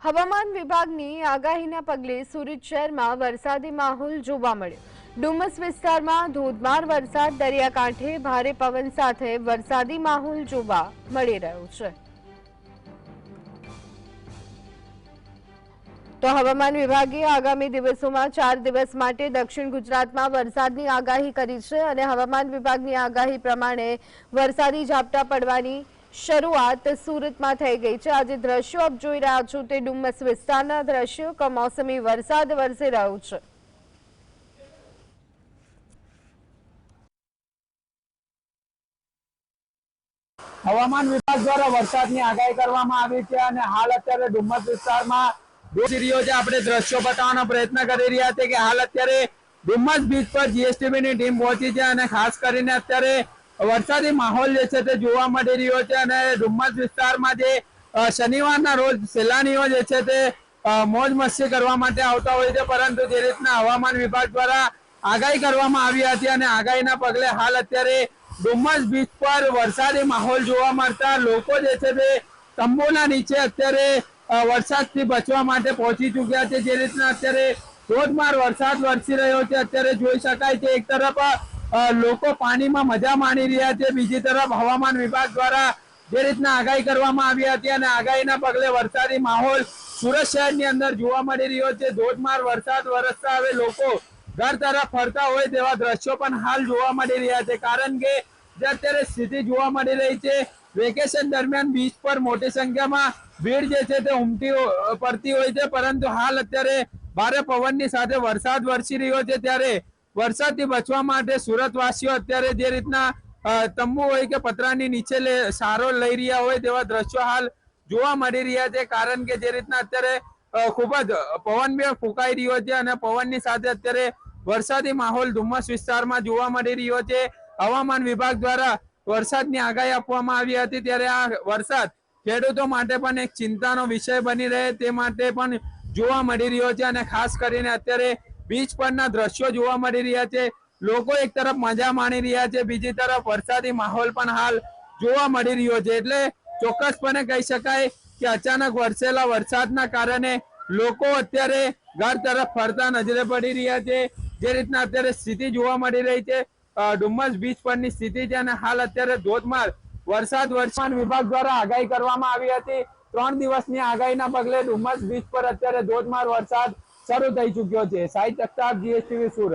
હવામાન વિભાગની આગાહીના પગલે સુરત શહેરમાં વરસાદી માહોલ જોવા મળ્યો। ડુમસ વિસ્તારમાં ધોધમાર વરસાદ, દરિયાકાંઠે ભારે પવન સાથે વરસાદી માહોલ જોવા મળી રહ્યો છે। તો હવામાન વિભાગે આગામી દિવસોમાં 4 દિવસ માટે દક્ષિણ ગુજરાતમાં વરસાદની આગાહી કરી છે અને હવામાન વિભાગની આગાહી પ્રમાણે વરસાદી ઝાપટા પડવાની શરૂઆત સુરતમાં થઈ ગઈ છે। આજે દ્રશ્યો આપ જોઈ રહ્યા છો તે ડુમસ વિસ્તારના દ્રશ્યો, કમોસમી વરસાદ વરસી રહ્યો છે। હવામાન વિભાગ દ્વારા વરસાદની આગાહી કરવામાં આવી છે અને હાલ અત્યારે ડુમસ વિસ્તારમાં આપણે દ્રશ્યો બતાવવાનો પ્રયત્ન કરી રહ્યા છે કે હાલ અત્યારે ડુમસ બીચ પર જીએસટીબી ની ટીમ પહોંચી છે અને ખાસ કરીને અત્યારે વરસાદી માહોલ જે છે તે જોવા મળી રહ્યો છે અને ડુમસ વિસ્તારમાં જે શનિવારના રોજ સહેલાણીઓ જે છે તે મોજ મસ્તી કરવા માટે આવતા હોય છે, પરંતુ જે રીતના હવામાન વિભાગ દ્વારા આગાહી કરવામાં આવી હતી અને આગાહીના પગલે હાલ અત્યારે ડુમસ બીચ પર વરસાદી માહોલ જોવા મળતા લોકો જે છે તે તંબુના નીચે અત્યારે વરસાદથી બચવા માટે પહોંચી ચૂક્યા છે। જે રીતના અત્યારે ધોધમાર વરસાદ વરસી રહ્યો છે, અત્યારે જોઈ શકાય છે એક તરફ લોકો પાણીમાં મજા માણી રહ્યા છે, બીજી તરફ હવામાન વિભાગ દ્વારા જે રીતના આગાહી કરવામાં આવી હતી અને આગાહીના પગલે વરસાદી માહોલ સુરત શહેરની અંદર જોવા મળી રહ્યો છે। ધોધમાર વરસાદ વરસતા હવે લોકો ઘર તરફ ફરતા હોય તેવા દ્રશ્યો પણ હાલ જોવા મળી રહ્યા છે, કારણ કે જે અત્યારે સ્થિતિ જોવા મળી રહી છે, વેકેશન દરમિયાન બીચ પર મોટી સંખ્યામાં ભીડ જે છે તે ઉમટી પડતી હોય છે, પરંતુ હાલ અત્યારે ભારે પવનની સાથે વરસાદ વરસી રહ્યો છે, ત્યારે વરસાદથી બચવા માટે સુરતવાસીઓ અત્યારે જે રીતના તંબુ હોય કે પતરાની નીચે સારો લઈ રહ્યા હોય તેવા દ્રશ્યો હાલ જોવા મળી રહ્યા છે, કારણ કે જે રીતના અત્યારે ખૂબ જ પવન બી ફૂંકાઈ રહ્યો છે અને પવનની સાથે અત્યારે વરસાદી માહોલ ડુમસ વિસ્તારમાં જોવા મળી રહ્યો છે। હવામાન વિભાગ દ્વારા વરસાદની આગાહી આપવામાં આવી હતી, ત્યારે આ વરસાદ ખેડૂતો માટે પણ એક ચિંતાનો વિષય બની રહે તે માટે પણ જોવા મળી રહ્યો છે અને ખાસ કરીને અત્યારે બીચ પરના દ્રશ્યો જોવા મળી રહ્યા છે। લોકો એક તરફ મજા માણી રહ્યા છે, બીજી તરફ વરસાદી માહોલ પણ હાલ જોવા મળી રહ્યો છે, એટલે ચોક્કસપણે કહી શકાય કે અચાનક વરસેલા વરસાદના કારણે લોકો અત્યારે ઘર તરફ ફરતા નજરે પડી રહ્યા છે। જે રીતના અત્યારે સ્થિતિ જોવા મળી રહી છે ડુમસ બીચ પરની સ્થિતિ છે અને હાલ અત્યારે ધોધમાર વરસાદ હવામાન વિભાગ દ્વારા આગાહી કરવામાં આવી હતી। 3 દિવસની આગાહીના પગલે ડુમસ બીચ પર અત્યારે ધોધમાર વરસાદ શરૂ થઈ ચુક્યો છે। સાહિત્ય અખ્તાર, જીએસટીવી સુરત।